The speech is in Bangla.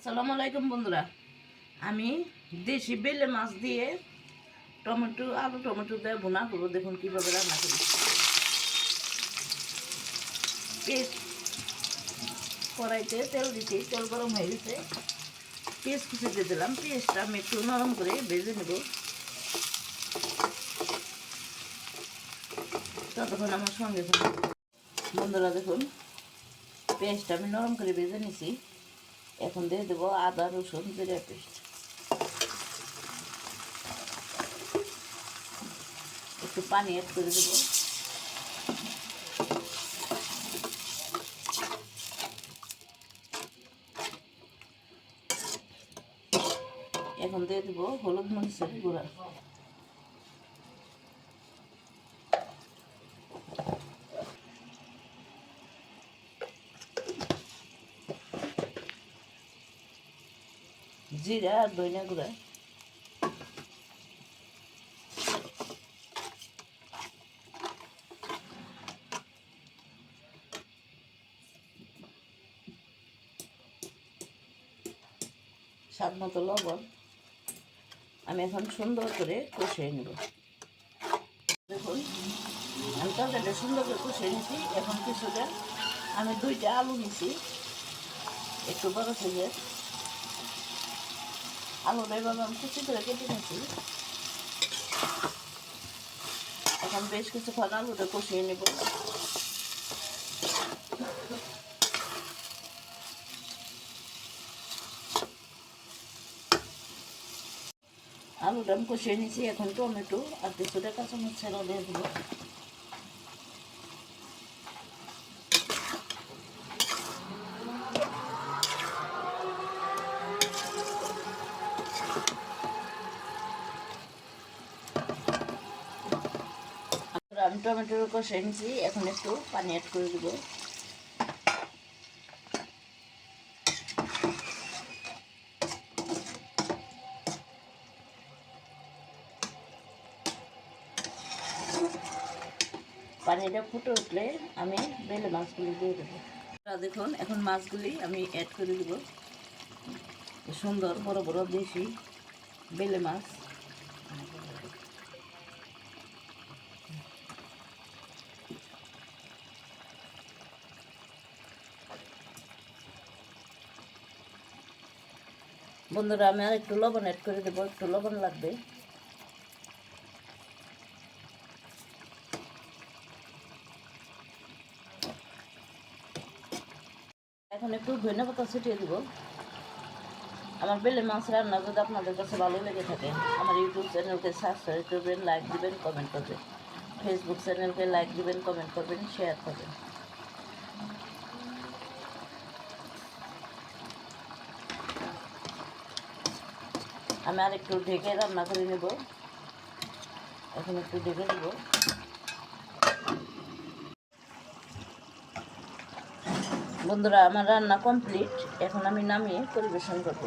আসসালামু আলাইকুম বন্ধুরা, আমি দেশি বেলে মাছ দিয়ে আলু টমেটো দিয়ে ভুনা করবো। দেখুন কীভাবে রান্না করি। পেঁয়াজ কড়াইতে তেল দিচ্ছি, তেল গরম হয়ে গেছে, পেঁয়াজ কুচি দিয়ে দিলাম। পেঁয়াজটা আমি একটু নরম করে ভেজে নেব। ততক্ষণ আমার সঙ্গে বন্ধুরা দেখুন, পেঁয়াজটা আমি নরম করে ভেজে নিছি। এখন দিয়ে দেবো আদা রসুন জিরা পেস্ট। একটু পানি অ্যাড করে দেবো। এখন দিয়ে দেবো হলুদ মরিচের গুঁড়া। জিরা আর ধনিয়া গুঁড়া। স্বাদ মতো লবণ। আমি এখন সুন্দর করে কষিয়ে নেব। দেখুন, আমি তরকারিটা সুন্দর করে কষিয়ে নিয়েছি। এখন কিছুটা আমি 2টা আলু নিয়েছি, একটু বড় সাইজের আলুটা এভাবে আমি কুচি করে কেটে নিয়েছি। এখন বেশ কিছুক্ষণ আলুটা কষিয়ে নেব। আলুটা আমি কষিয়ে নিয়েছি। এখন টমেটো আর কিছুটা কাঁচামরিচ ছেড়ে দিয়ে দেবো। আমি টমেটোর কষিয়ে নিয়েছি। এখন একটু পানি অ্যাড করে দেবো। পানিটা ফুটে উঠলে আমি বেলে মাছগুলি দিয়ে দেবো। দেখুন, এখন মাছগুলি আমি অ্যাড করে দেব। সুন্দর বড় বড় দেশি বেলে মাছ। বন্ধুরা, আমি আর একটু লবণ অ্যাড করে দেবো, একটু লবণ লাগবে। এখন একটু ধনিয়া পাতা ছিটিয়ে দেবো। আমার বেলে মাছ রান্না যদি আপনাদের কাছে ভালো লেগে থাকে, আমার ইউটিউব চ্যানেলকে সাবস্ক্রাইব করবেন, লাইক দিবেন, কমেন্ট করবেন। ফেসবুক চ্যানেলকে লাইক দিবেন, কমেন্ট করবেন, শেয়ার করবেন। আমি আর একটু ঢেকে রান্না করে নেব। এখন একটু ঢেকে দেব। বন্ধুরা, আমার রান্না কমপ্লিট। এখন আমি নামিয়ে পরিবেশন করব।